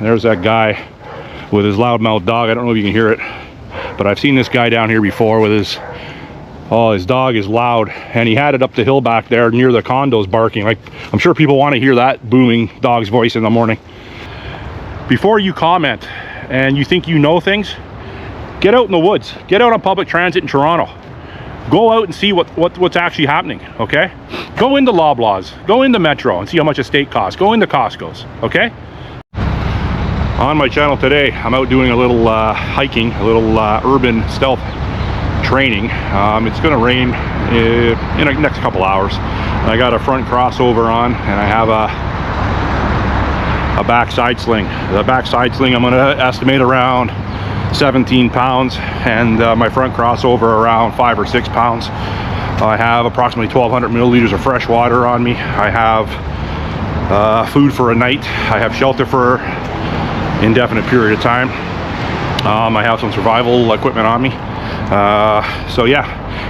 There's that guy with his loudmouth dog. I don't know if you can hear it, but I've seen this guy down here before with his, oh, his dog is loud, and he had it up the hill back there near the condos barking. Like, I'm sure people want to hear that booming dog's voice in the morning. Before you comment and you think you know things, get out in the woods. Get out on public transit in Toronto. Go out and see what's actually happening, okay? Go into Loblaws, go into Metro and see how much a steak costs. Go into Costco's, okay? On my channel today, I'm out doing a little hiking, a little urban stealth training. It's gonna rain in the next couple hours. I got a front crossover on, and I have a back side sling. The back side sling I'm gonna estimate around 17 pounds, and my front crossover around 5 or 6 pounds. I have approximately 1,200 milliliters of fresh water on me. I have food for a night. I have shelter for indefinite period of time. I have some survival equipment on me. So yeah,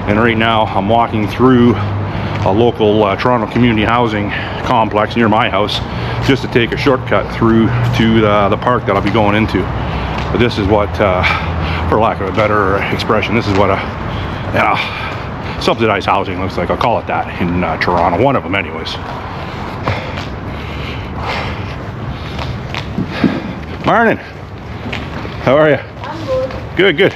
and right now I'm walking through a local Toronto community housing complex near my house, just to take a shortcut through to the park that I'll be going into. But this is what, for lack of a better expression, this is what a subsidized housing looks like. I'll call it that in Toronto, one of them anyways. Morning. How are you? I'm good. Good, good.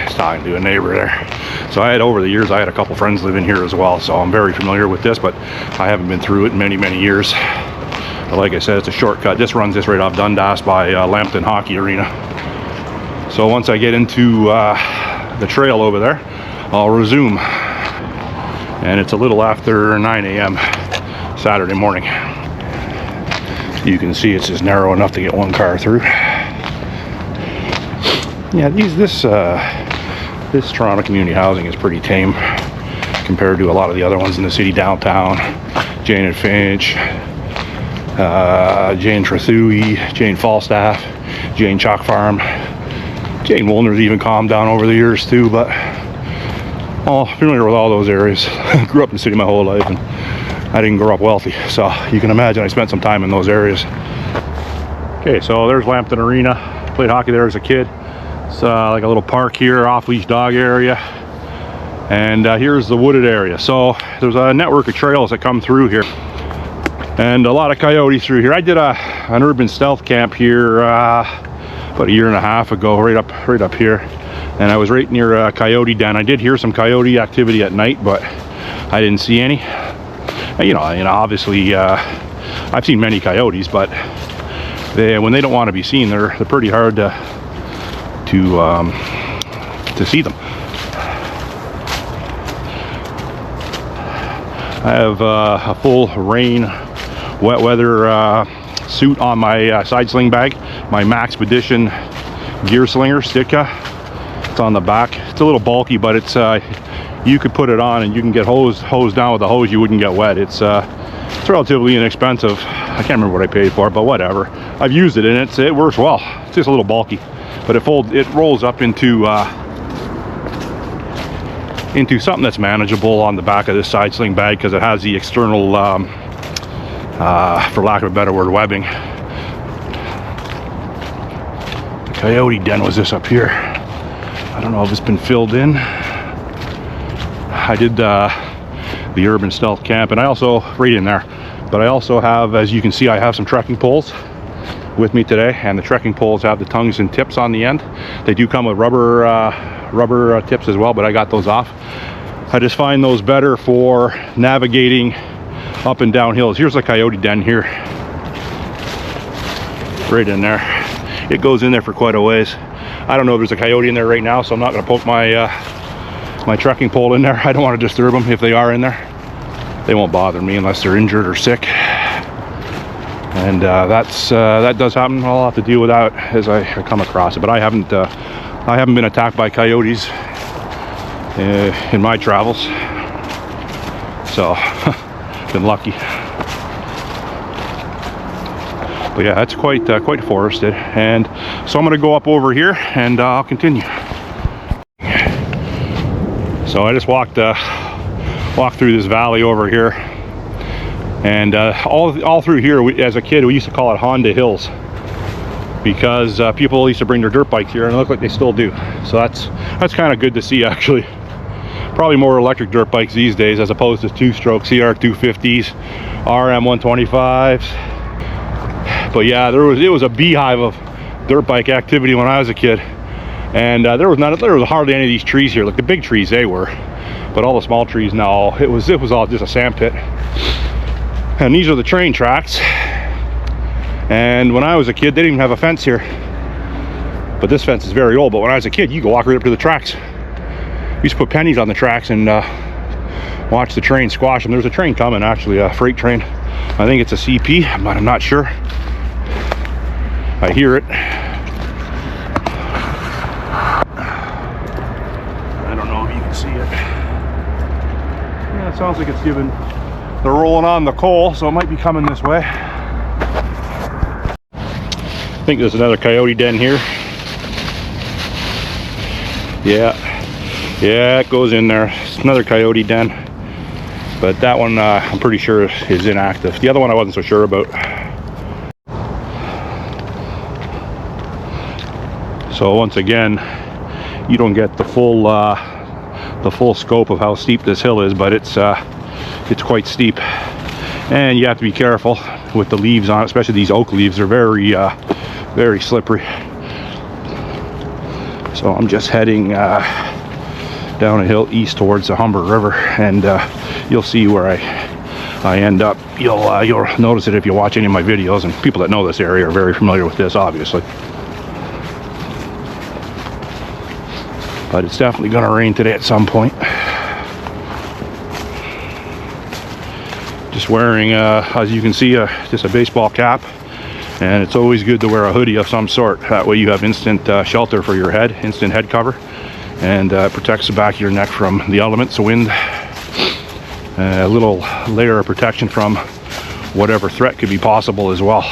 Just talking to a neighbor there. So I had, over the years, I had a couple friends living here as well, so I'm very familiar with this, but I haven't been through it in many, many years. But like I said, it's a shortcut. This runs this right off Dundas by Lambton Hockey Arena. So once I get into the trail over there, I'll resume. And it's a little after 9 a.m. Saturday morning. You can see it's just narrow enough to get one car through. Yeah, this Toronto community housing is pretty tame compared to a lot of the other ones in the city downtown. Jane and Finch, Jane Trethewey, Jane Falstaff, Jane Chalk Farm. Jane Woolner's even calmed down over the years too, but I'm familiar with all those areas. Grew up in the city my whole life, and I didn't grow up wealthy, so you can imagine I spent some time in those areas. Okay, so there's Lambton Arena. Played hockey there as a kid. It's like a little park here, off-leash dog area. And here's the wooded area. So there's a network of trails that come through here. And a lot of coyotes through here. I did an urban stealth camp here about a year and a half ago, right up here. And I was right near a coyote den. I did hear some coyote activity at night, but I didn't see any. You know, obviously, I've seen many coyotes, but when they don't want to be seen, they're pretty hard to see them. I have a full rain, wet weather suit on my side sling bag, my Maxpedition gear slinger Sitka. It's on the back. It's a little bulky, but it's you could put it on and you can get hosed down with the hose. You wouldn't get wet. It's relatively inexpensive. I can't remember what I paid for it, but whatever. I've used it and it works well. It's just a little bulky, but it rolls up into something that's manageable on the back of this side sling bag, because it has the external, for lack of a better word, webbing. The coyote den was this up here. I don't know if it's been filled in. I did the urban stealth camp, and I also, right in there, but I also have, as you can see, I have some trekking poles with me today, and the trekking poles have the tongues and tips on the end. They do come with rubber tips as well, but I got those off. I just find those better for navigating up and down hills. Here's a coyote den here, right in there. It goes in there for quite a ways. I don't know if there's a coyote in there right now, so I'm not going to poke my my trekking pole in there. I don't want to disturb them. If they are in there, they won't bother me unless they're injured or sick. And that does happen. I'll have to deal with that as I come across it. But I haven't been attacked by coyotes in my travels, so been lucky. But yeah, it's quite forested, and so I'm going to go up over here and I'll continue. So I just walked through this valley over here, And all through here, as a kid, we used to call it Honda Hills, because people used to bring their dirt bikes here, and it looked like they still do. So that's kind of good to see, actually. Probably more electric dirt bikes these days as opposed to two-stroke CR 250s, RM 125s. But yeah, it was a beehive of dirt bike activity when I was a kid, and there was hardly any of these trees here. Like the big trees, they were, but all the small trees, no. It was all just a sand pit. And these are the train tracks. And when I was a kid, they didn't even have a fence here. But this fence is very old. But when I was a kid, you could walk right up to the tracks. We used to put pennies on the tracks and watch the train squash them. There's a train coming, actually, a freight train. I think it's a CP, but I'm not sure. I hear it. I don't know if you can see it. Yeah, it sounds like it's giving. They're rolling on the coal, so it might be coming this way. I think there's another coyote den here. Yeah, it goes in there. It's another coyote den, but that one I'm pretty sure is inactive. The other one I wasn't so sure about. So once again, you don't get the full scope of how steep this hill is, but it's quite steep, and you have to be careful with the leaves on it, especially these oak leaves. They're very slippery. So I'm just heading down a hill east towards the Humber River, and you'll see where I end up. You'll notice it if you watch any of my videos, and people that know this area are very familiar with this, obviously. But it's definitely going to rain today at some point. Just wearing, as you can see, just a baseball cap, and it's always good to wear a hoodie of some sort. That way you have instant shelter for your head, instant head cover, and protects the back of your neck from the elements, the wind, a little layer of protection from whatever threat could be possible as well.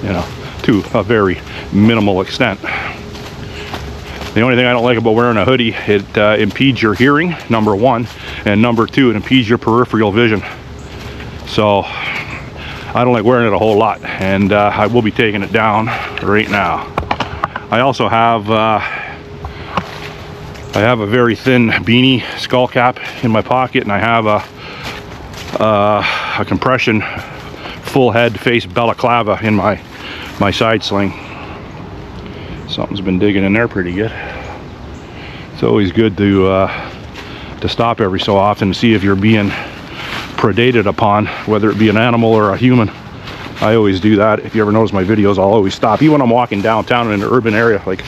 You know, to a very minimal extent. The only thing I don't like about wearing a hoodie, it impedes your hearing, number one, and number two, it impedes your peripheral vision. So I don't like wearing it a whole lot, and I will be taking it down right now. I also have a very thin beanie skull cap in my pocket, and I have a compression full head face balaclava in my side sling. Something's been digging in there pretty good. It's always good to stop every so often to see if you're being predated upon, whether it be an animal or a human. I always do that. If you ever notice my videos, I'll always stop. Even when I'm walking downtown in an urban area, like,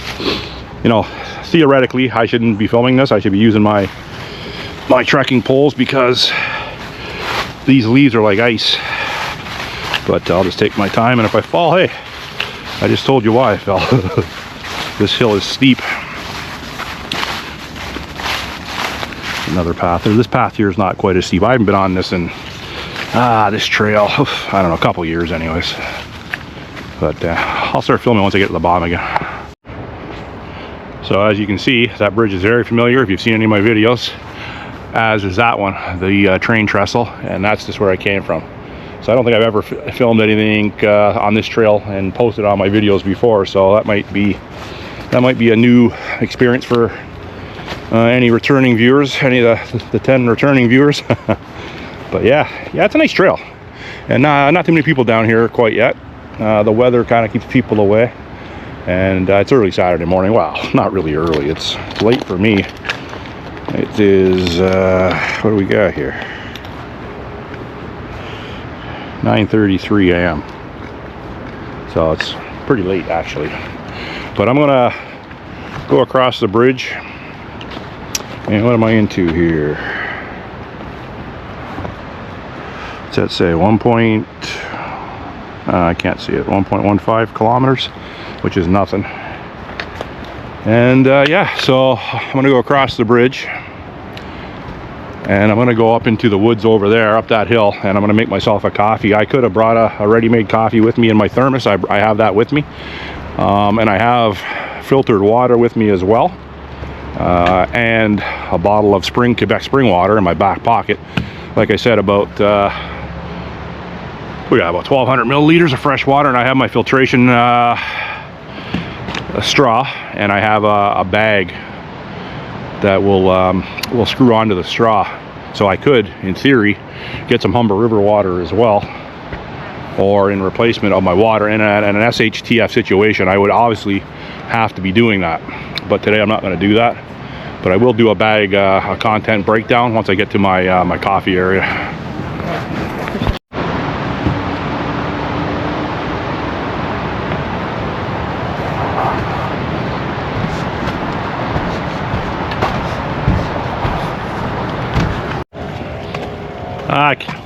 you know, theoretically, I shouldn't be filming this. I should be using my trekking poles, because these leaves are like ice. But I'll just take my time, and if I fall, hey, I just told you why I fell. This hill is steep. Another path. This path here is not quite as steep. I haven't been on this in this trail, I don't know, a couple years anyways. But I'll start filming once I get to the bottom again. So as you can see, that bridge is very familiar if you've seen any of my videos, as is that one, the train trestle, and that's just where I came from. So I don't think I've ever filmed anything on this trail and posted on my videos before, so that might be a new experience for any returning viewers, any of the 10 returning viewers. But yeah, it's a nice trail, and not too many people down here quite yet. The weather kind of keeps people away, and it's early Saturday morning. Well, not really early, it's late for me. It is what do we got here? 9:33 a.m. So it's pretty late actually. But I'm gonna go across the bridge, and what am I into here? What's that say? I can't see it. 1.15 kilometers, which is nothing. And yeah, so I'm gonna go across the bridge, and I'm gonna go up into the woods over there, up that hill, and I'm gonna make myself a coffee. I could have brought a ready-made coffee with me in my thermos. I have that with me, and I have filtered water with me as well, and a bottle of Quebec spring water in my back pocket. Like I said, about We got about 1,200 milliliters of fresh water, and I have my filtration a straw, and I have a bag that will screw onto the straw. So I could, in theory, get some Humber River water as well, or in replacement of my water. In an SHTF situation, I would obviously have to be doing that, but today I'm not going to do that. But I will do a bag a content breakdown once I get to my my coffee area.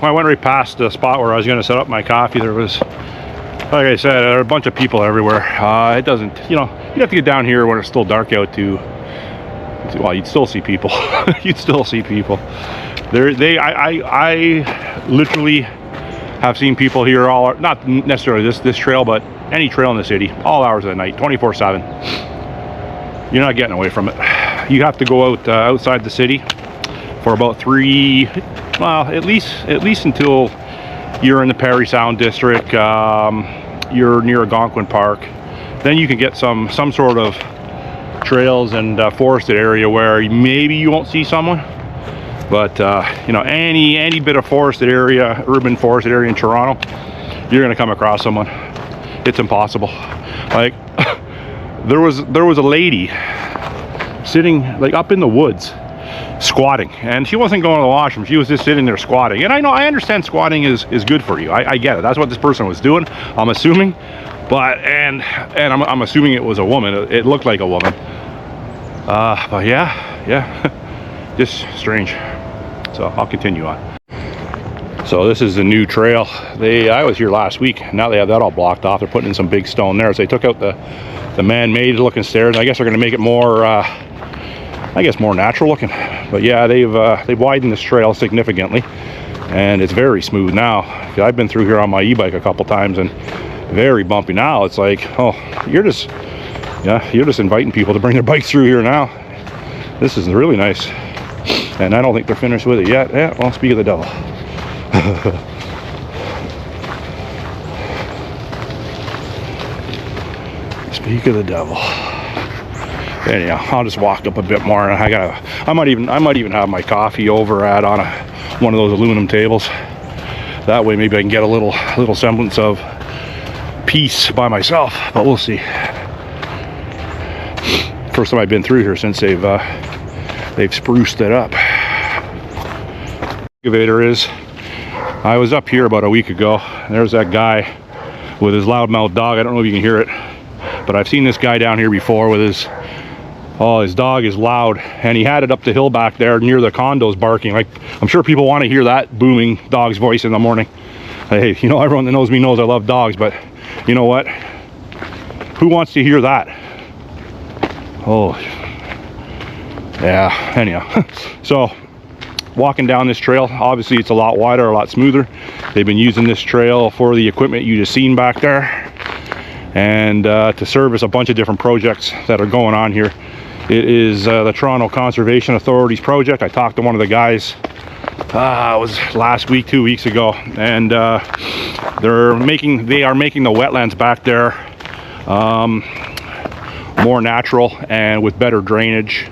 When I went right past the spot where I was going to set up my coffee, there was, like I said, there are a bunch of people everywhere. It doesn't, you know, you have to get down here when it's still dark out to well, you'd still see people. You'd still see people. I literally have seen people here all, not necessarily this trail, but any trail in the city, all hours of the night, 24/7. You're not getting away from it. You have to go out outside the city for about 3, well, at least until you're in the Parry Sound district, you're near Algonquin Park. Then you can get some sort of trails and forested area where maybe you won't see someone, but you know, any bit of forested area, urban forested area in Toronto, you're gonna come across someone. It's impossible. Like there was a lady sitting like up in the woods squatting, and she wasn't going to the washroom. She was just sitting there squatting. And I understand squatting is good for you. I get it. That's what this person was doing, I'm assuming. But and I'm assuming it was a woman. It looked like a woman. But yeah, just strange. So I'll continue on. So this is the new trail. I was here last week. Now they have that all blocked off. They're putting in some big stone there. So they took out the man-made looking stairs. I guess they're going to make it more, I guess, more natural looking. But yeah, they've widened this trail significantly, and it's very smooth now. I've been through here on my e-bike a couple times, and very bumpy. Now it's like, oh, you're just inviting people to bring their bikes through here now. This is really nice, and I don't think they're finished with it yet. Yeah, well, speak of the devil. Speak of the devil. Anyhow, I'll just walk up a bit more, and I might even have my coffee over on one of those aluminum tables. That way maybe I can get a little semblance of peace by myself, but we'll see. First time I've been through here since they've spruced it up. Excavator is, I was up here about a week ago. There's that guy with his loudmouth dog. I don't know if you can hear it, but I've seen this guy down here before with his dog is loud, and he had it up the hill back there near the condos barking. Like, I'm sure people want to hear that booming dog's voice in the morning. Hey, you know, everyone that knows me knows I love dogs, but you know what? Who wants to hear that? Oh, yeah, anyhow. So, walking down this trail, obviously it's a lot wider, a lot smoother. They've been using this trail for the equipment you just seen back there, and to service a bunch of different projects that are going on here. It is the Toronto Conservation Authority's project. I talked to one of the guys, it was last week, 2 weeks ago, and they are making the wetlands back there more natural and with better drainage,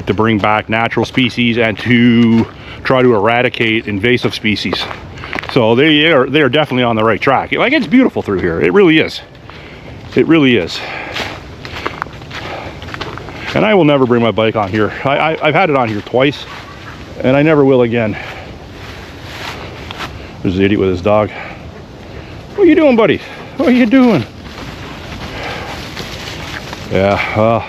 to bring back natural species and to try to eradicate invasive species. So they are definitely on the right track. Like, it's beautiful through here. It really is. It really is. And I will never bring my bike on here. I've had it on here twice, and I never will again. There's the idiot with his dog. What are you doing, buddy? What are you doing? Yeah, well,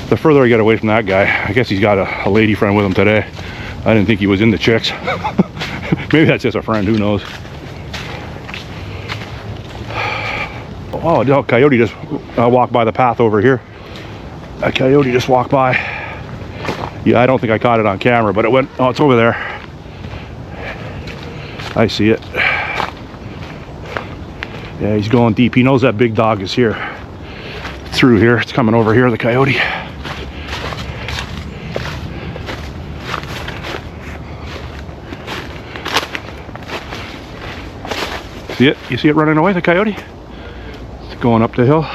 the further I get away from that guy, I guess he's got a lady friend with him today. I didn't think he was into chicks. Maybe that's just a friend, who knows? Oh, a coyote just walked by the path over here. A coyote just walked by. Yeah, I don't think I caught it on camera, but it went, oh, it's over there. I see it. Yeah, he's going deep. He knows that big dog is here. It's through here. It's coming over here, the coyote. See it? You see it running away, the coyote? It's going up the hill.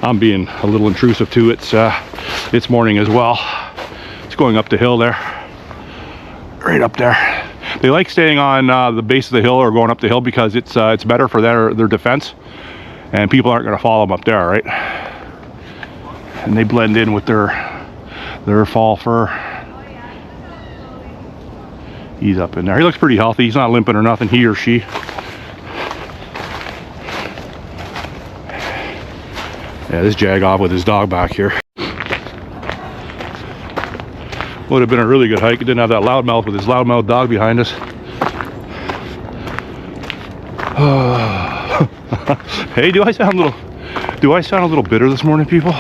I'm being a little intrusive too. It's morning as well. It's going up the hill there. Right up there. They like staying on the base of the hill or going up the hill because it's better for their defense. And people aren't going to follow them up there, right? And they blend in with their fall fur. He's up in there. He looks pretty healthy. He's not limping or nothing, he or she. Yeah, this jag-off with his dog back here. Would have been a really good hike. It didn't have that loudmouth with his loudmouth dog behind us. Hey, do I sound a little bitter this morning, people?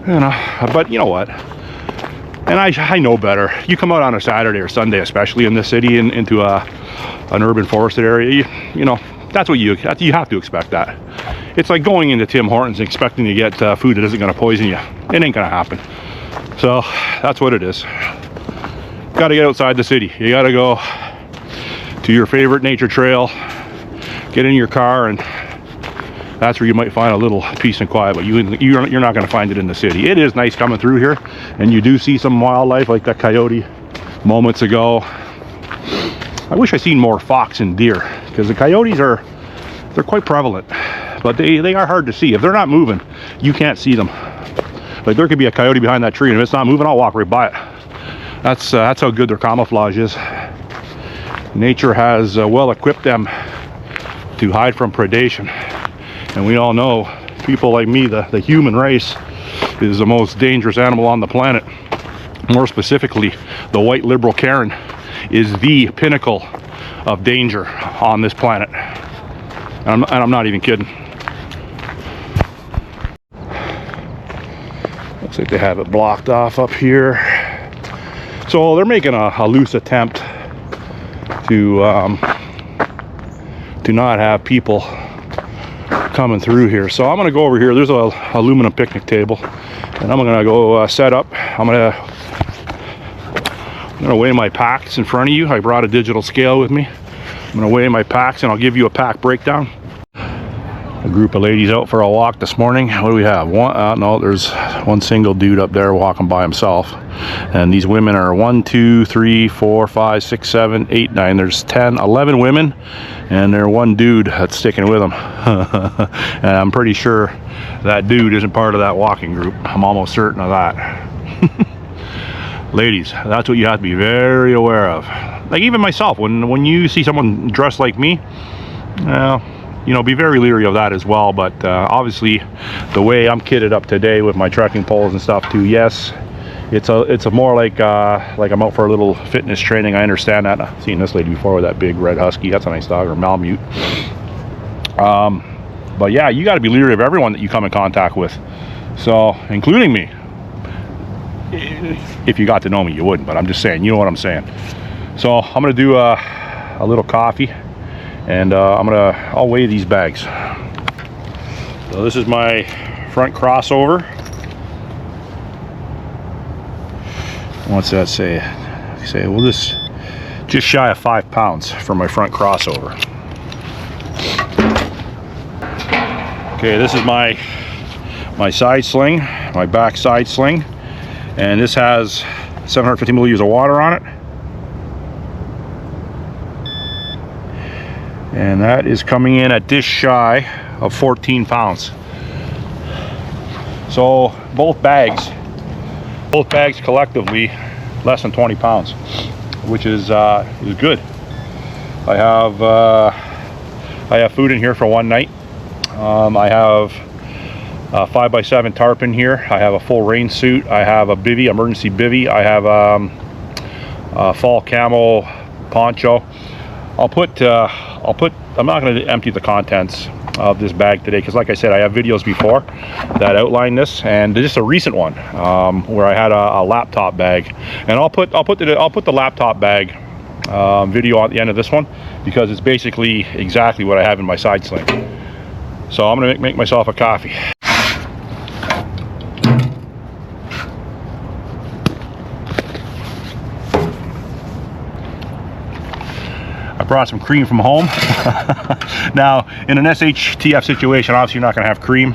You know, but you know what? And I know better. You come out on a Saturday or Sunday, especially in this city, into an urban forested area. You know, that's what you have to expect that. It's like going into Tim Hortons and expecting to get food that isn't going to poison you. It ain't going to happen. So that's what it is. Got to get outside the city. You got to go to your favorite nature trail, get in your car, and that's where you might find a little peace and quiet. But you're not going to find it in the city. It is nice coming through here, and you do see some wildlife like that coyote moments ago. I wish I seen more fox and deer, because the coyotes they're quite prevalent, but they are hard to see. If they're not moving, you can't see them. Like there could be a coyote behind that tree, and if it's not moving, I'll walk right by it. That's how good their camouflage is. Nature has well equipped them to hide from predation, and we all know, people like me, the human race is the most dangerous animal on the planet. More specifically, the white liberal Karen is the pinnacle of danger on this planet, and I'm not even kidding. Looks like they have it blocked off up here. So they're making a loose attempt to not have people coming through here. So I'm gonna go over here. There's a aluminum picnic table, and I'm gonna go set up. I'm gonna weigh my packs in front of you. I brought a digital scale with me. I'm gonna weigh my packs, and I'll give you a pack breakdown. A group of ladies out for a walk this morning. What do we have? No, there's one single dude up there walking by himself, and these women are 1, 2, 3, 4, 5, 6, 7, 8, 9. There's 10, 11 women, and there's one dude that's sticking with them. And I'm pretty sure that dude isn't part of that walking group. I'm almost certain of that. Ladies, that's what you have to be very aware of. Like even myself, when you see someone dressed like me, you know, be very leery of that as well. But obviously, the way I'm kitted up today with my trekking poles and stuff too, yes, it's a more like I'm out for a little fitness training. I understand that. I've seen this lady before with that big red husky. That's a nice dog, or Malamute. But yeah, you got to be leery of everyone that you come in contact with. So, including me. If you got to know me, you wouldn't. But I'm just saying, you know what I'm saying. So I'm gonna do a little coffee. And I'll weigh these bags. So this is my front crossover. What's that say? Say, well, this just shy of 5 pounds for my front crossover. Okay, this is my side sling, my back side sling, and this has 750 milliliters of water on it. And that is coming in at this shy of 14 pounds. So both bags collectively less than 20 pounds, which is good. I have food in here for one night. I have a 5x7 tarp in here. I have a full rain suit. I have a bivy, emergency bivy. I have a fall camo poncho. I'm not going to empty the contents of this bag today, because like I said, I have videos before that outline this, and just a recent one where I had a laptop bag, and I'll put the laptop bag video at the end of this one, because it's basically exactly what I have in my side sling. So I'm going to make myself a coffee. I brought some cream from home. Now, in an SHTF situation, obviously you're not going to have cream.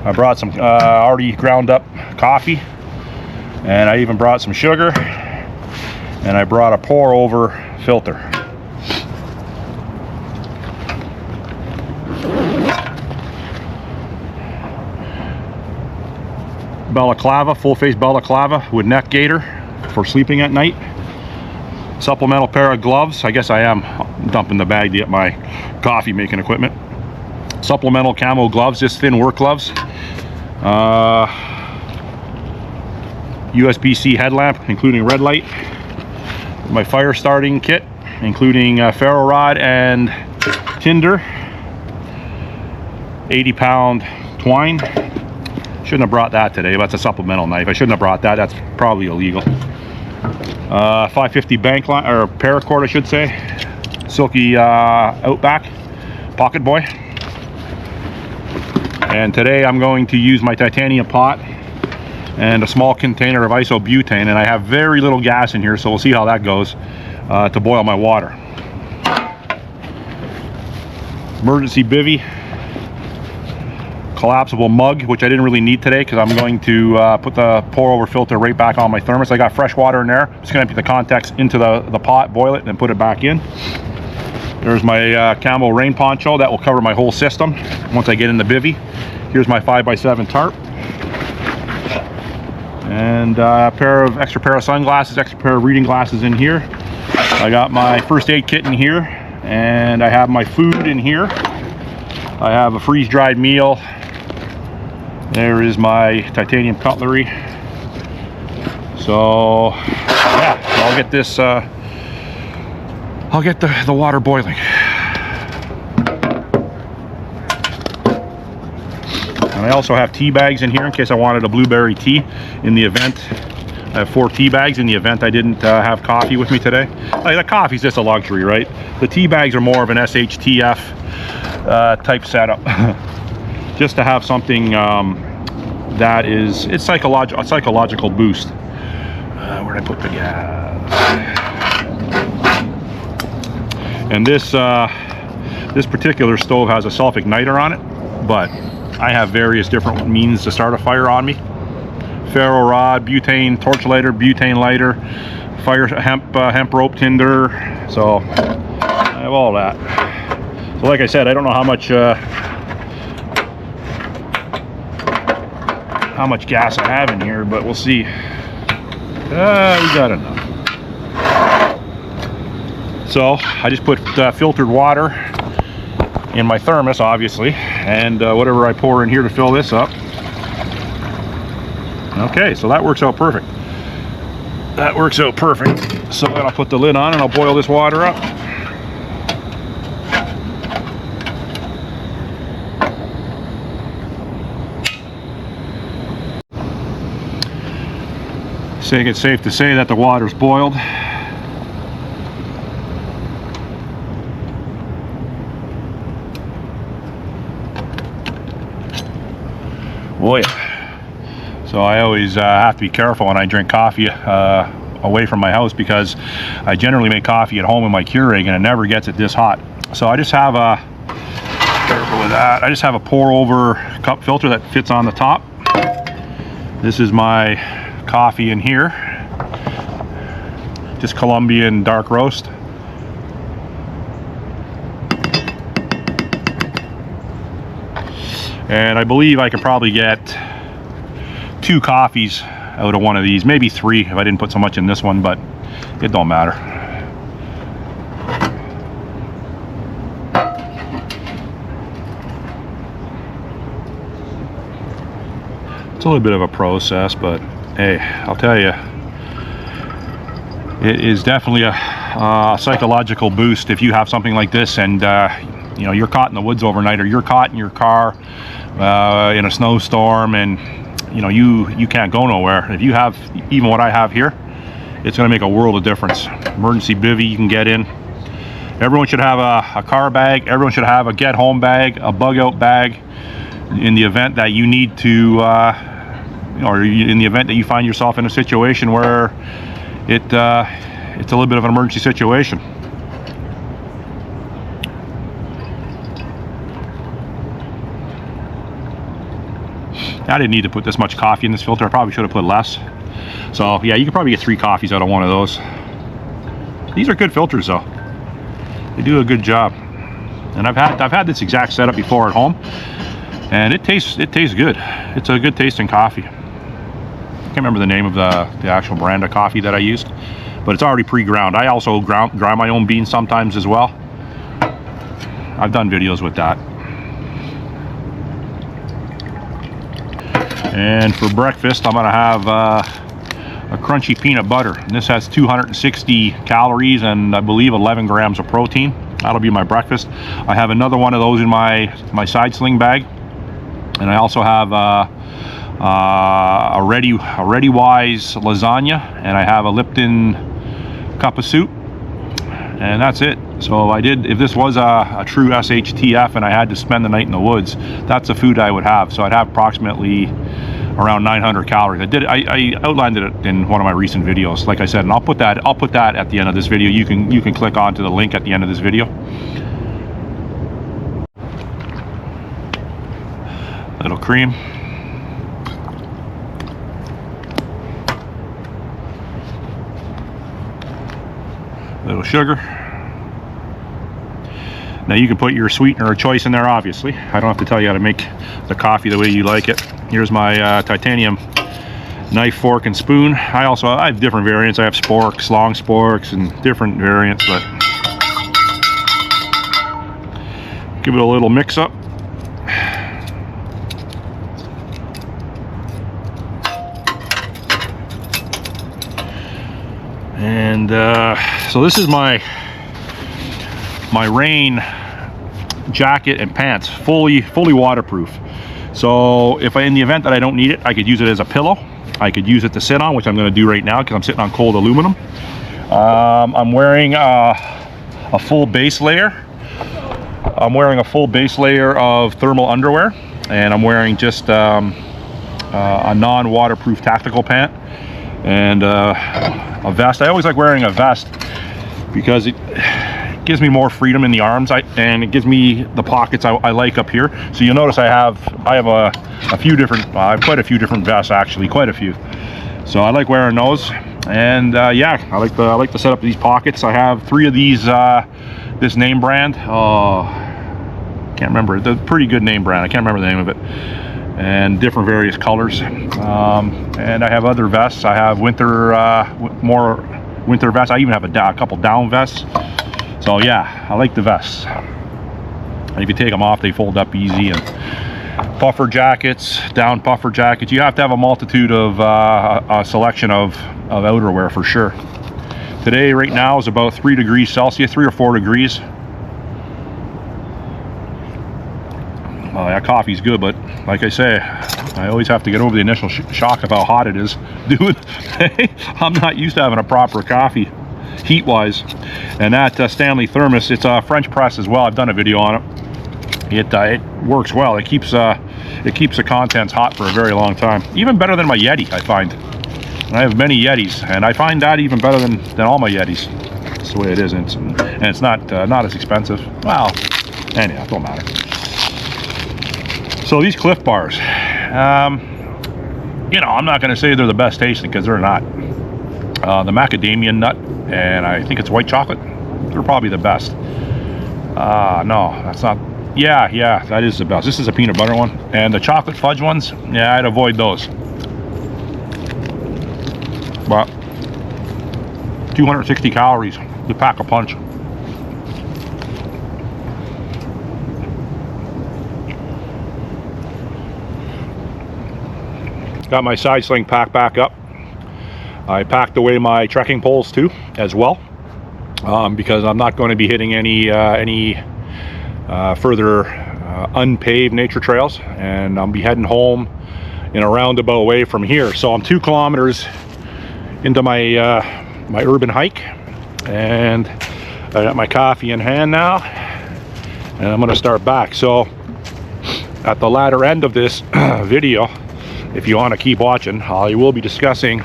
I brought some already ground up coffee, and I even brought some sugar, and I brought a pour over filter. Balaclava, full face balaclava with neck gaiter for sleeping at night. Supplemental pair of gloves. I guess I am dumping the bag to get my coffee making equipment. Supplemental camo gloves, just thin work gloves. USB-C headlamp, including red light. My fire starting kit, including ferro rod and tinder. 80-pound twine. Shouldn't have brought that today, but it's a supplemental knife. I shouldn't have brought that. That's probably illegal. 550 bank line, or paracord, I should say. Silky Outback Pocket Boy. And today I'm going to use my titanium pot and a small container of isobutane, and I have very little gas in here, so we'll see how that goes to boil my water. Emergency bivvy. Collapsible mug, which I didn't really need today because I'm going to put the pour over filter right back on my thermos. I got fresh water in there. I'm just going to empty the contacts into the pot, boil it, and then put it back in. There's my camo rain poncho that will cover my whole system once I get in the bivvy. Here's my 5x7 tarp. And a extra pair of sunglasses, extra pair of reading glasses in here. I got my first aid kit in here, and I have my food in here. I have a freeze-dried meal. There is my titanium cutlery. So yeah, I'll get this I'll get the water boiling. And I also have tea bags in here in case I wanted a blueberry tea in the event. I have 4 tea bags in the event I didn't have coffee with me today. Like, the coffee's just a luxury, right? The tea bags are more of an SHTF type setup. Just to have something that is, it's a psychological boost. Where did I put the gas? And this particular stove has a self-igniter on it, but I have various different means to start a fire on me. Ferro rod, butane torch lighter, butane lighter, fire hemp rope tinder. So I have all that. So like I said, I don't know how much gas I have in here, but we'll see. We got enough. So I just put filtered water in my thermos, obviously, and whatever I pour in here to fill this up. Okay, so that works out perfect. That works out perfect. So then I'll put the lid on and I'll boil this water up. I think it's safe to say that the water's boiled. Oh yeah. So I always have to be careful when I drink coffee away from my house, because I generally make coffee at home in my Keurig and it never gets it this hot. So I just have careful with that. I just have a pour over cup filter that fits on the top. This is my coffee in here, just Colombian dark roast. And I believe I could probably get 2 coffees out of one of these, maybe 3 if I didn't put so much in this one, but it don't matter. It's a little bit of a process, but hey, I'll tell you, it is definitely a psychological boost if you have something like this, and you know, you're caught in the woods overnight, or you're caught in your car in a snowstorm, and you know, you can't go nowhere. If you have even what I have here, it's going to make a world of difference. Emergency bivvy you can get in. Everyone should have a car bag. Everyone should have a get home bag, a bug out bag, in the event that you need to or in the event that you find yourself in a situation where it's a little bit of an emergency situation. I didn't need to put this much coffee in this filter. I probably should have put less. So yeah, you can probably get 3 coffees out of one of those. These are good filters though. They do a good job. And I've had this exact setup before at home, and it tastes good. It's a good tasting coffee. I can't remember the name of the actual brand of coffee that I used, but it's already pre-ground. I also grind my own beans sometimes as well. I've done videos with that. And for breakfast, I'm gonna have a crunchy peanut butter. And this has 260 calories and I believe 11 grams of protein. That'll be my breakfast. I have another one of those in my side sling bag, and I also have a Ready Wise lasagna, and I have a Lipton cup of soup, and that's it. So if this was a true SHTF and I had to spend the night in the woods, that's the food I would have. So I'd have approximately around 900 calories. I outlined it in one of my recent videos, like I said, and I'll put that at the end of this video. You can click onto the link at the end of this video. Little cream. Little sugar. Now you can put your sweetener of choice in there, obviously. I don't have to tell you how to make the coffee the way you like it. Here's my titanium knife, fork, and spoon. I have different variants. I have sporks, long sporks, and different variants, but give it a little mix up. And so this is my rain jacket and pants, fully waterproof. So if in the event that I don't need it, I could use it as a pillow. I could use it to sit on, which I'm going to do right now because I'm sitting on cold aluminum. I'm wearing a full base layer. I'm wearing a full base layer of thermal underwear, and I'm wearing just a non-waterproof tactical pant and a vest. I always like wearing a vest because it gives me more freedom in the arms, and it gives me the pockets I like up here. So you'll notice I have a few different, I have quite a few different vests actually, quite a few. So I like wearing those, and yeah, I like the setup of these pockets. I have 3 of these, this name brand. Can't remember. It's a pretty good name brand. I can't remember the name of it. And different various colors. And I have other vests. I have more winter vests. I even have a couple down vests. So yeah, I like the vests. And if you take them off, they fold up easy. And puffer jackets, down puffer jackets. You have to have a multitude of a selection of outerwear for sure. Today, right now, is about 3 degrees Celsius, 3 or 4 degrees. Well, that coffee's good, but like I say, I always have to get over the initial shock of how hot it is. Dude, I'm not used to having a proper coffee, heat-wise. And that Stanley Thermos, it's a French press as well. I've done a video on it. It works well. It keeps the contents hot for a very long time. Even better than my Yeti, I find. And I have many Yetis, and I find that even better than all my Yetis. That's the way it is, and it's not as expensive. Well, anyhow, it don't matter. So these Cliff Bars, you know, I'm not going to say they're the best tasting because they're not. The macadamia nut, and I think it's white chocolate, they're probably the best. No, that's not. Yeah, that is the best. This is a peanut butter one, and the chocolate fudge ones, yeah, I'd avoid those. But 260 calories to pack a punch. Got my side sling pack back up. I packed away my trekking poles too, as well, because I'm not going to be hitting any further unpaved nature trails, and I'll be heading home in a roundabout way from here. So I'm 2 kilometers into my my urban hike, and I got my coffee in hand now, and I'm going to start back. So at the latter end of this video, if you want to keep watching, I will be discussing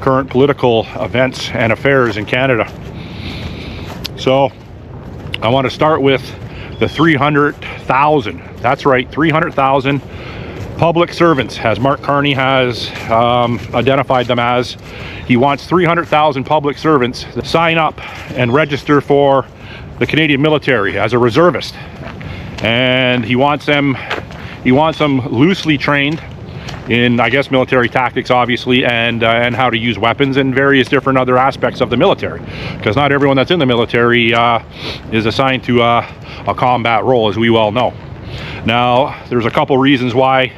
current political events and affairs in Canada. So I want to start with the 300,000. That's right, 300,000 public servants, as Mark Carney has identified them as. He wants 300,000 public servants to sign up and register for the Canadian military as a reservist, and he wants them loosely trained in, I guess, military tactics, obviously, and how to use weapons and various different other aspects of the military, because not everyone that's in the military is assigned to a combat role, as we well know. Now, there's a couple reasons why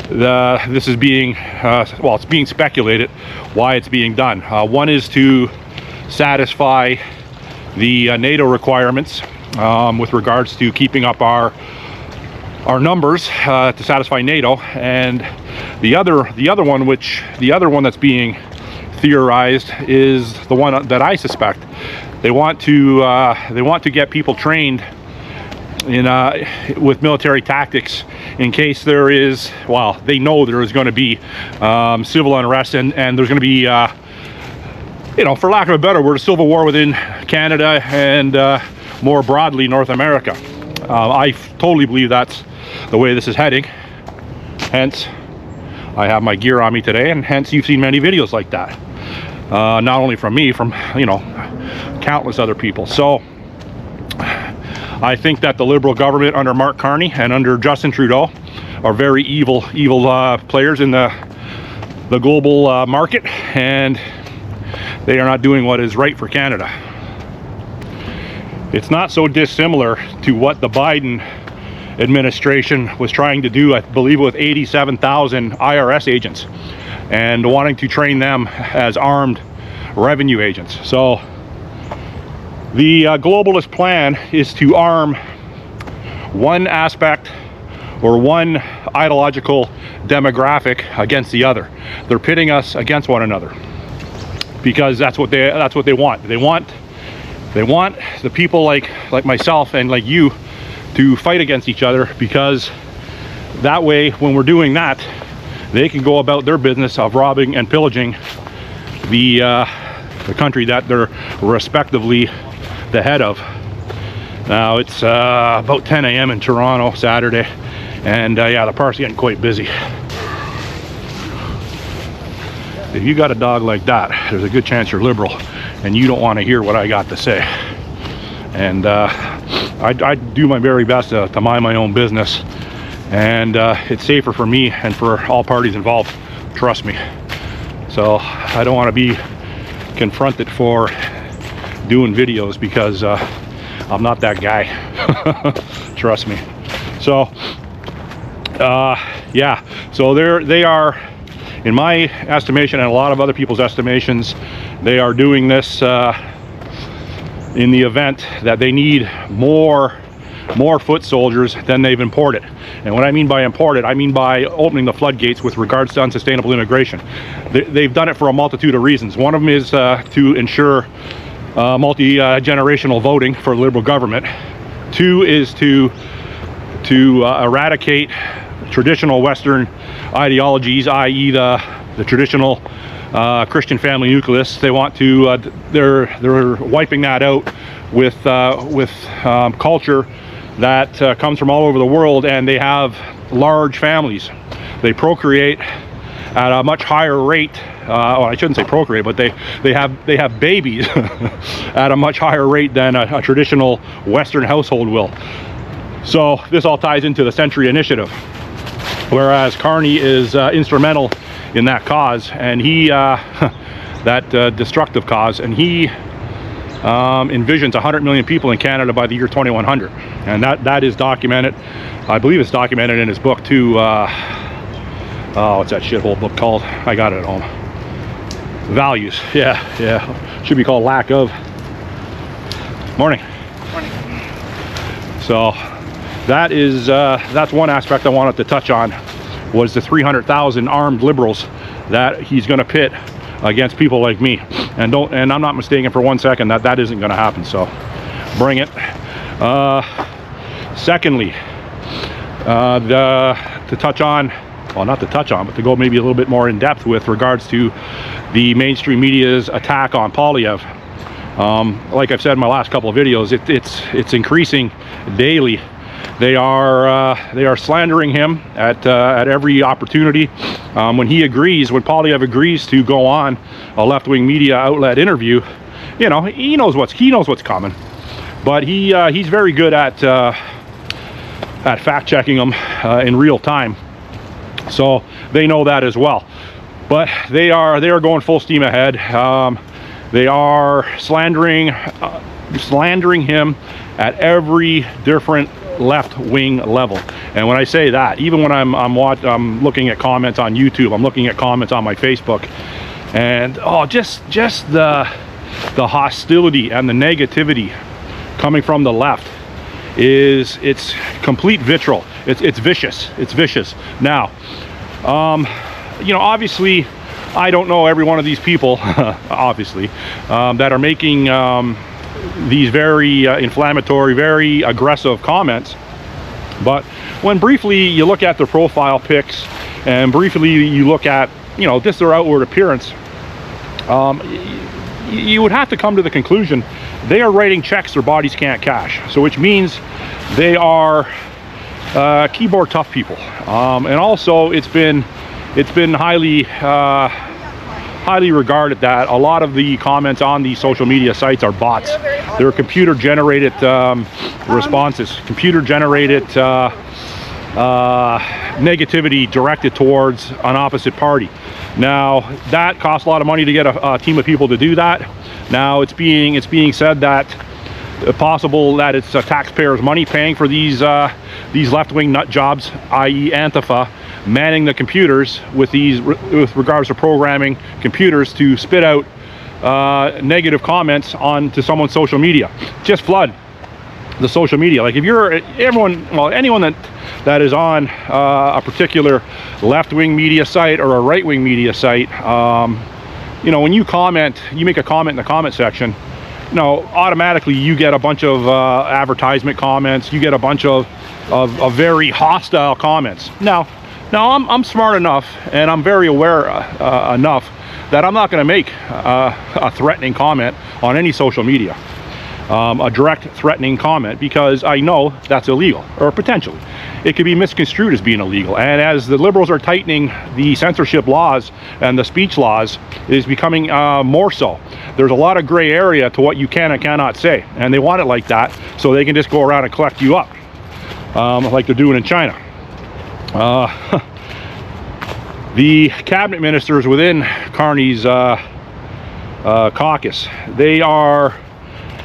this is being, well, it's being speculated why it's being done. One is to satisfy the NATO requirements with regards to keeping up our numbers to satisfy NATO, and the other one that's being theorized is the one that I suspect. They want to get people trained in with military tactics in case there is, well, they know there is going to be civil unrest, and there's going to be you know, for lack of a better word, a civil war within Canada and more broadly North America. I totally believe that's the way this is heading. Hence, I have my gear on me today, and hence you've seen many videos like that. Not only from me, from, you know, countless other people. So I think that the Liberal government under Mark Carney and under Justin Trudeau are very evil players in the global market, and they are not doing what is right for Canada. It's not so dissimilar to what the Biden administration was trying to do, I believe, with 87,000 IRS agents and wanting to train them as armed revenue agents. So the globalist plan is to arm one aspect or one ideological demographic against the other. They're pitting us against one another because that's what they want. They want the people like myself and like you to fight against each other, because that way, when we're doing that, they can go about their business of robbing and pillaging the country that they're respectively the head of. Now it's about 10 a.m. in Toronto, Saturday, and yeah, the park's getting quite busy. If you got a dog like that, there's a good chance you're liberal and you don't want to hear what I got to say. And I do my very best to mind my own business, and it's safer for me and for all parties involved, trust me. So I don't want to be confronted for doing videos, because I'm not that guy. Trust me. So yeah, so they are, in my estimation and a lot of other people's estimations, they are doing this in the event that they need more foot soldiers than they've imported. And what I mean by imported, I mean by opening the floodgates with regards to unsustainable immigration. They've done it for a multitude of reasons. One of them is to ensure multi-generational voting for the Liberal government. Two is to eradicate traditional Western ideologies, i.e. the traditional Christian family nucleus. They want to they're wiping that out with culture that comes from all over the world, and they have large families. They procreate at a much higher rate. Well, I shouldn't say procreate, but they have babies at a much higher rate than a traditional Western household will. So this all ties into the Century Initiative, whereas Carney is instrumental in that cause, and he that destructive cause, and he envisions 100 million people in Canada by the year 2100, and that is documented. I believe it's documented in his book too. Oh, what's that shithole book called? I got it at home. Values. Yeah. Should be called Lack of. Morning. So that is that's one aspect I wanted to touch on, was the 300,000 armed liberals that he's going to pit against people like me, and I'm not mistaken for one second that isn't going to happen. So bring it. Secondly, to touch on, well, not to touch on, but to go maybe a little bit more in depth with regards to the mainstream media's attack on Poilievre. Like I've said in my last couple of videos, it's increasing daily They are slandering him at every opportunity. When he agrees, when Poilievre agrees to go on a left-wing media outlet interview, you know, he knows what's coming. But he's very good at fact-checking them in real time. So they know that as well. But they are going full steam ahead. They are slandering him at every different left-wing level. And when I say that, even when I'm looking at comments on YouTube, I'm looking at comments on my Facebook, and just the hostility and the negativity coming from the left it's complete vitriol. It's vicious. Now, you know, obviously I don't know every one of these people obviously that are making these very inflammatory, very aggressive comments, but when briefly you look at their profile pics and briefly you look at, you know, just their outward appearance, you would have to come to the conclusion they are writing checks their bodies can't cash. So which means they are keyboard tough people, and also it's been highly regarded that a lot of the comments on these social media sites are bots. They're computer generated responses, computer generated negativity directed towards an opposite party. Now that costs a lot of money to get a team of people to do that. Now it's being said that possible that it's taxpayers' money paying for these left-wing nut jobs, i.e. Antifa, manning the computers with regards to programming computers to spit out negative comments onto someone's social media. Just flood the social media. Like if you're anyone that is on a particular left-wing media site or a right-wing media site, you know, when you comment, you make a comment in the comment section, you know, automatically you get a bunch of advertisement comments, you get a bunch of very hostile comments. Now I'm smart enough and I'm very aware enough that I'm not going to make a threatening comment on any social media, a direct threatening comment, because I know that's illegal, or potentially it could be misconstrued as being illegal. And as the Liberals are tightening the censorship laws and the speech laws, it is becoming more so. There's a lot of gray area to what you can and cannot say, and they want it like that so they can just go around and collect you up, like they're doing in China. The cabinet ministers within Carney's caucus, they are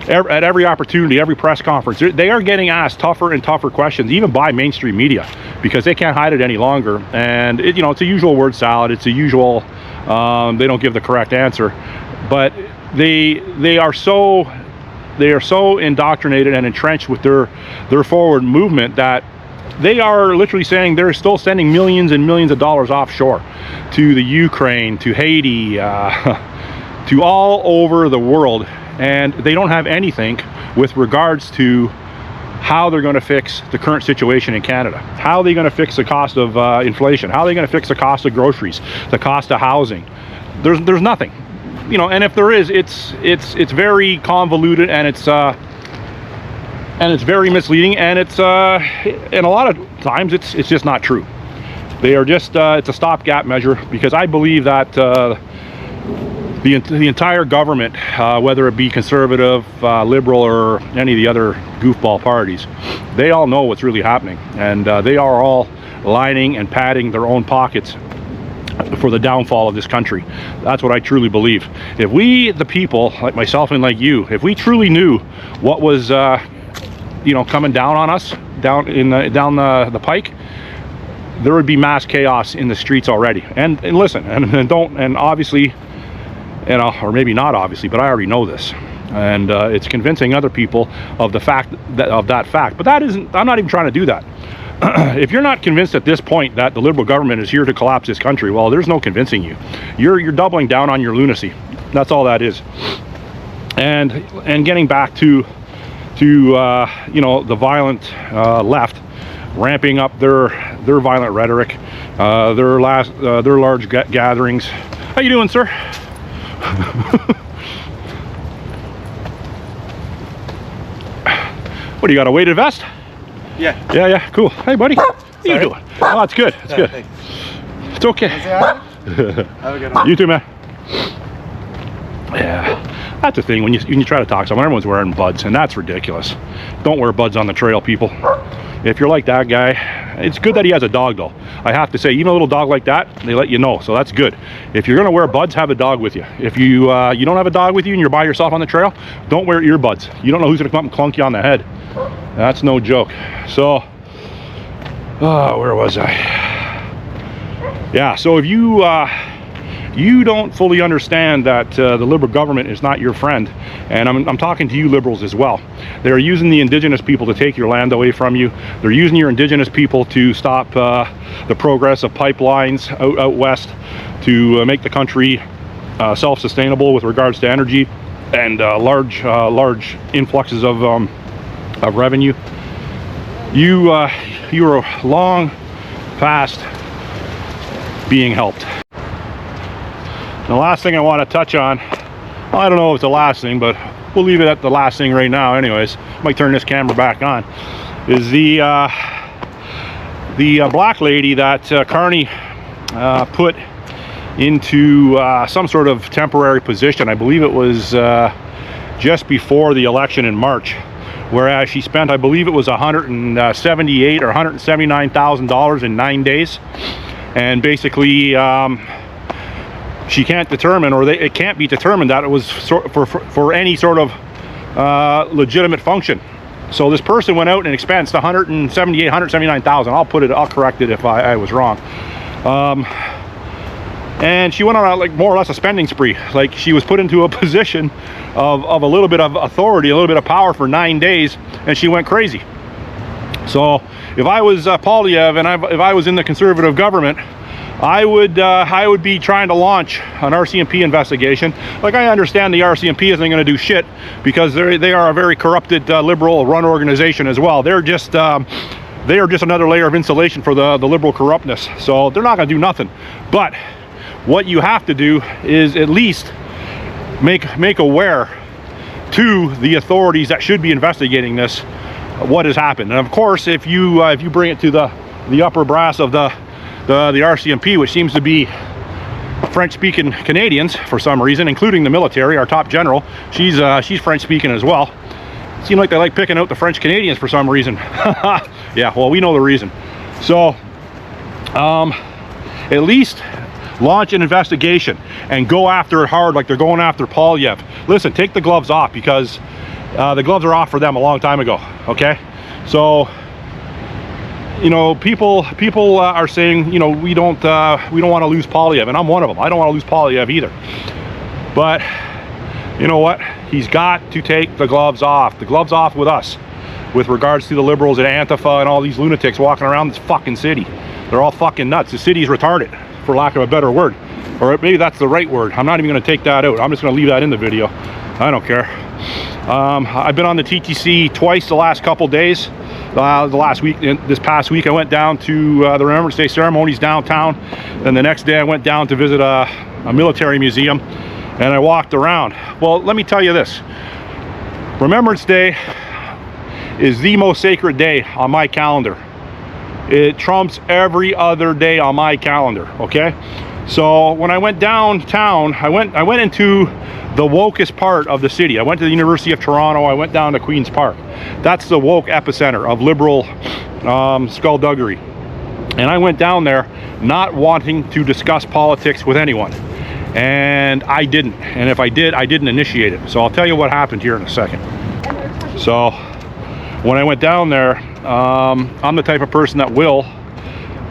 at every opportunity, every press conference, they are getting asked tougher and tougher questions, even by mainstream media, because they can't hide it any longer. And you know, it's a usual word salad. It's a usual they don't give the correct answer, but they are so indoctrinated and entrenched with their forward movement that they are literally saying they're still sending millions and millions of dollars offshore to the Ukraine, to Haiti, to all over the world, and they don't have anything with regards to how they're going to fix the current situation in Canada. How are they going to fix the cost of inflation? How are they going to fix the cost of groceries, the cost of housing? There's nothing, you know. And if there is, it's very convoluted, and it's very misleading, and it's and a lot of times it's just not true. They are just it's a stopgap measure, because I believe that the entire government, whether it be conservative, liberal, or any of the other goofball parties, they all know what's really happening, and they are all lining and padding their own pockets for the downfall of this country. That's what I truly believe. If we, the people, like myself and like you, if we truly knew what was you know, coming down on us, down the pike, there would be mass chaos in the streets already. And listen, and obviously, you know, or maybe not obviously, but I already know this, and it's convincing other people of the fact of that fact. But that isn't. I'm not even trying to do that. If you're not convinced at this point that the Liberal government is here to collapse this country, well, there's no convincing you. You're doubling down on your lunacy. That's all that is. And getting back to you know, the violent left, ramping up their violent rhetoric, their large gatherings. How you doing, sir? What do you got, a weighted vest? Yeah. Yeah, cool. Hey, buddy. How you doing? Oh, it's good. It's good. Thanks. It's okay. Have a good one. You too, man. Yeah, that's the thing when you try to talk to someone, everyone's wearing buds, and that's ridiculous. Don't wear buds on the trail, people. If you're like that guy, it's good that he has a dog, though. I have to say, even a little dog like that, they let you know, so that's good. If you're gonna wear buds, have a dog with you. If you you don't have a dog with you and you're by yourself on the trail, don't wear earbuds. You don't know who's gonna come up and clunk you on the head. That's no joke. So, where was I? Yeah, so if you you don't fully understand that the Liberal government is not your friend, and I'm talking to you Liberals as well. They're using the Indigenous people to take your land away from you. They're using your Indigenous people to stop the progress of pipelines out west, to make the country self-sustainable with regards to energy and large influxes of revenue. You are long past being helped. The last thing I want to touch on, well, I don't know if it's the last thing, but we'll leave it at the last thing right now anyways. Might turn this camera back on, is the black lady that Carney put into some sort of temporary position. I believe it was just before the election in March, whereas she spent, I believe it was $178,000 or $179,000 in 9 days, and basically she can't determine, or it can't be determined that it was for any sort of legitimate function. So this person went out and expensed $179,000. I'll correct it if I was wrong. And she went on like more or less a spending spree. Like, she was put into a position of a little bit of authority, a little bit of power for 9 days, and she went crazy. So if I was Poilievre and if I was in the Conservative government, I would be trying to launch an RCMP investigation. Like, I understand the RCMP isn't going to do shit because they are a very corrupted Liberal-run organization as well. They are just another layer of insulation for the Liberal corruptness. So they're not going to do nothing. But what you have to do is at least make aware to the authorities that should be investigating this what has happened. And of course, if you bring it to the upper brass of the RCMP, which seems to be French-speaking Canadians for some reason, including the military. Our top general, she's French-speaking as well. Seem like they like picking out the French Canadians for some reason. Yeah, well, we know the reason. So, at least launch an investigation and go after it hard, like they're going after Poilievre. Listen, take the gloves off, because the gloves are off for them a long time ago. Okay, so. You know, people are saying, you know, we don't want to lose Poilievre, and I'm one of them. I don't want to lose Poilievre either. But you know what? He's got to take the gloves off. The gloves off with us, with regards to the Liberals and Antifa and all these lunatics walking around this fucking city. They're all fucking nuts. The city's retarded, for lack of a better word, or maybe that's the right word. I'm not even going to take that out. I'm just going to leave that in the video. I don't care. I've been on the TTC twice the last couple days. This past week, I went down to the Remembrance Day ceremonies downtown. Then the next day, I went down to visit a military museum, and I walked around. Well, let me tell you this. Remembrance Day is the most sacred day on my calendar. It trumps every other day on my calendar, okay? So when I went downtown, I went into the wokest part of the city. I went to the University of Toronto. I went down to Queen's Park. That's the woke epicenter of Liberal skullduggery. And I went down there not wanting to discuss politics with anyone. And I didn't. And if I did, I didn't initiate it. So I'll tell you what happened here in a second. So when I went down there, I'm the type of person that will,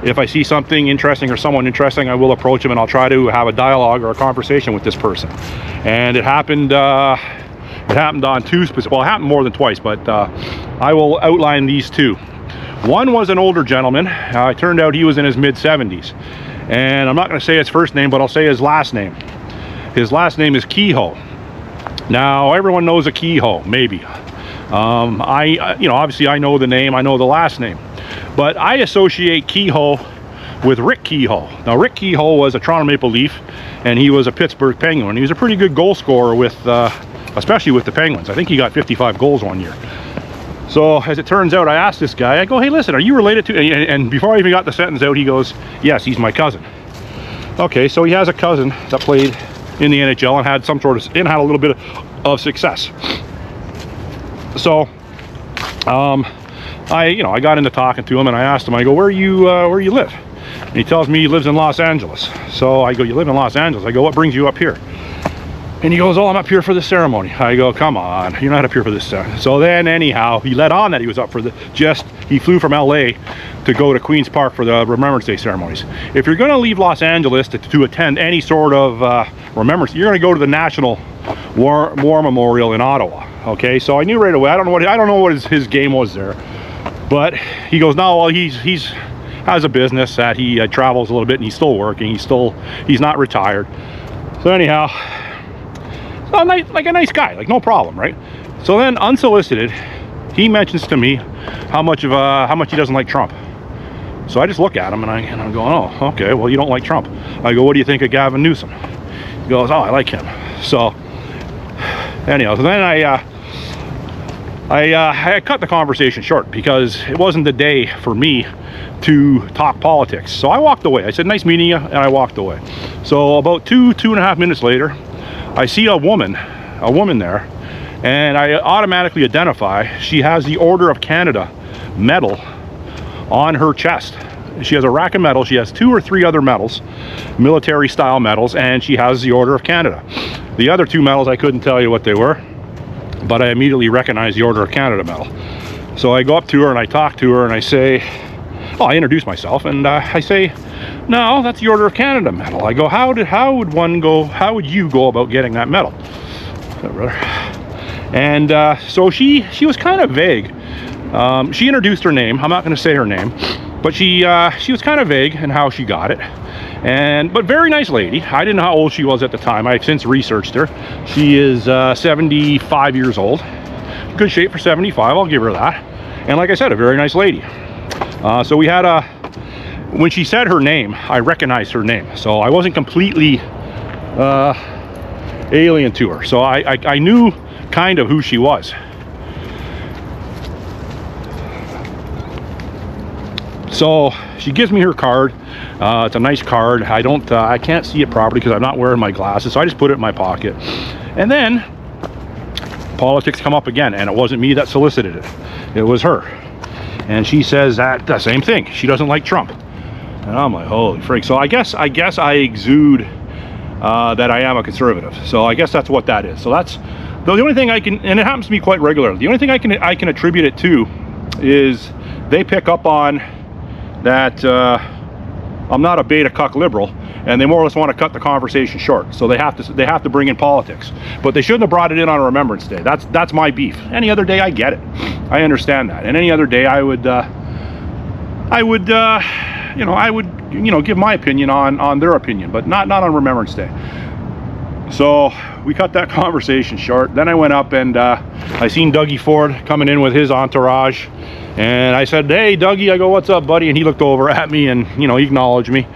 if I see something interesting or someone interesting, I will approach them and I'll try to have a dialogue or a conversation with this person. And it happened on two specific, well, it happened more than twice, but I will outline these two. One was an older gentleman. It turned out he was in his mid-70s. And I'm not going to say his first name, but I'll say his last name. His last name is Kehoe. Now, everyone knows a Kehoe, maybe. Obviously I know the name, I know the last name. But I associate Kehoe with Rick Kehoe. Now, Rick Kehoe was a Toronto Maple Leaf, and he was a Pittsburgh Penguin. He was a pretty good goal scorer with, especially with the Penguins. I think he got 55 goals one year. So as it turns out, I asked this guy, I go, hey, listen, are you related to, and before I even got the sentence out, he goes, yes, he's my cousin. Okay, so he has a cousin that played in the NHL and had some sort of, and had a little bit of success. So, I got into talking to him, and I asked him, I go, where you live? And he tells me he lives in Los Angeles. So I go, you live in Los Angeles? I go, what brings you up here? And he goes, oh, I'm up here for the ceremony. I go, come on, you're not up here for this ceremony. So then anyhow, he let on that he was up for he flew from LA to go to Queen's Park for the Remembrance Day ceremonies. If you're gonna leave Los Angeles to attend any sort of remembrance, you're gonna go to the National War Memorial in Ottawa. Okay, so I knew right away, I don't know what his game was there. But he goes, no, well, he's has a business that he travels a little bit, and he's still working. He's not retired. So anyhow, like a nice guy, like no problem, right? So then, unsolicited, he mentions to me how much he doesn't like Trump. So I just look at him and I'm going, oh, okay, well, you don't like Trump. I go, what do you think of Gavin Newsom? He goes, oh, I like him. So anyhow, so then I cut the conversation short because it wasn't the day for me to talk politics. So I walked away. I said, nice meeting you, and I walked away. So about two and a half minutes later, I see a woman there, and I automatically identify she has the Order of Canada medal on her chest. She has a rack of medals. She has 2 or 3 other medals, military style medals, and she has the Order of Canada. The other 2 medals, I couldn't tell you what they were, but I immediately recognized the Order of Canada medal. So I go up to her and I talk to her and I say, oh, I introduce myself, and I say, no, that's the Order of Canada medal. I go, how would you go about getting that medal? And so she was kind of vague. She introduced her name. I'm not going to say her name, but she was kind of vague in how she got it. But very nice lady. I didn't know how old she was at the time. I've since researched her. She is 75 years old. Good shape for 75, I'll give her that. And like I said, a very nice lady. So we had when she said her name, I recognized her name. So I wasn't completely alien to her. So I knew kind of who she was. So she gives me her card. It's a nice card. I can't see it properly because I'm not wearing my glasses. So I just put it in my pocket. And then politics come up again, and it wasn't me that solicited it. It was her. And she says that the same thing. She doesn't like Trump. And I'm like, holy freak. So I guess I exude that I am a conservative. So I guess that's what that is. So that's the only thing I can, and it happens to me quite regularly. The only thing I can attribute it to is they pick up on that I'm not a beta cuck liberal, and they more or less want to cut the conversation short. So they have to bring in politics, but they shouldn't have brought it in on a Remembrance Day. That's my beef. Any other day, I get it. I understand that. And any other day, I would give my opinion on their opinion, but not on Remembrance Day. So we cut that conversation short. Then I went up and I seen Dougie Ford coming in with his entourage, and I said, hey Dougie, I go, what's up buddy? And he looked over at me and he acknowledged me.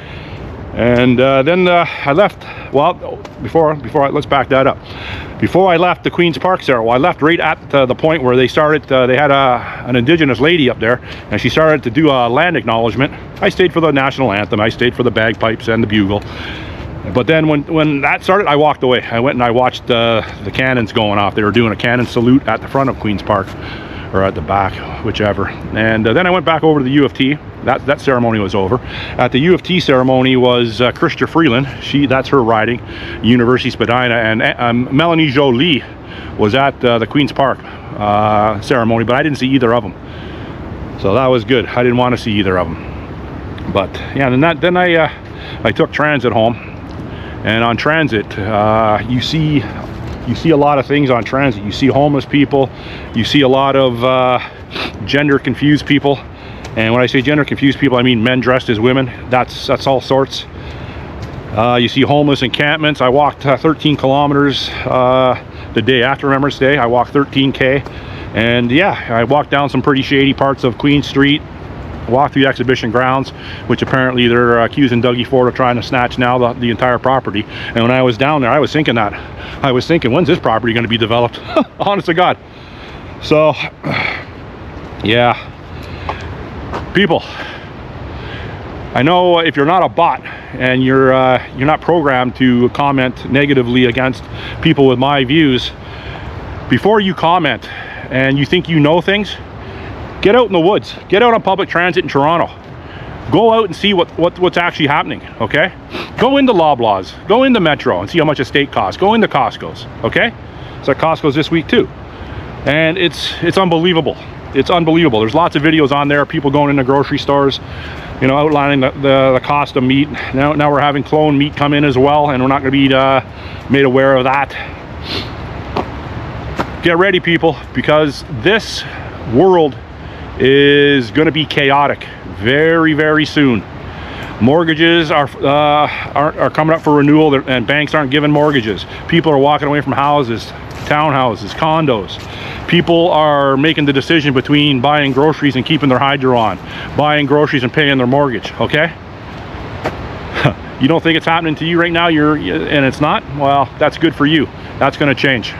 And then I left. Well, let's back that up. Before I left the Queen's Park ceremony, I left right at the point where they started. They had an Indigenous lady up there, and she started to do a land acknowledgement. I stayed for the national anthem. I stayed for the bagpipes and the bugle. But then when that started, I walked away. I went and I watched the cannons going off. They were doing a cannon salute at the front of Queen's Park, or at the back, whichever. And then I went back over to the U of T. That ceremony was over. At the U of T ceremony was Chrystia Freeland. That's her riding, University Spadina, and Melanie Jolie was at the Queen's Park ceremony, but I didn't see either of them. So that was good. I didn't want to see either of them. But yeah, then I took transit home, and on transit you see a lot of things on transit. You see homeless people, you see a lot of gender confused people. And when I say gender confused people, I mean men dressed as women. That's all sorts. You see homeless encampments. I walked 13 kilometers the day after Remembrance Day. I walked 13K. And yeah, I walked down some pretty shady parts of Queen Street, walked through the exhibition grounds, which apparently they're accusing Dougie Ford of trying to snatch now the entire property. And when I was down there, I was thinking, when's this property going to be developed? Honest to God. So Yeah. People, I know if you're not a bot and you're not programmed to comment negatively against people with my views, before you comment and you think you know things, get out in the woods, get out on public transit in Toronto, go out and see what's actually happening. Okay, go into Loblaws, go into Metro and see how much a steak costs, go into Costco's. Okay, it's at Costco's this week too, and it's unbelievable. It's unbelievable. There's lots of videos on there, people going into grocery stores, you know, outlining the cost of meat. Now we're having clone meat come in as well, and we're not going to be made aware of that. Get ready, people, because this world is going to be chaotic very, very soon. Mortgages are coming up for renewal, and banks aren't giving mortgages. People are walking away from houses, townhouses, condos. People are making the decision between buying groceries and keeping their hydro on, buying groceries and paying their mortgage. Okay, you don't think it's happening to you right now, and it's not? Well, that's good for you. That's going to change.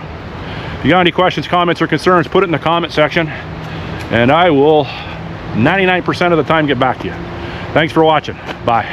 If you got any questions, comments, or concerns, put it in the comment section, and I will 99% of the time get back to you. Thanks for watching. Bye.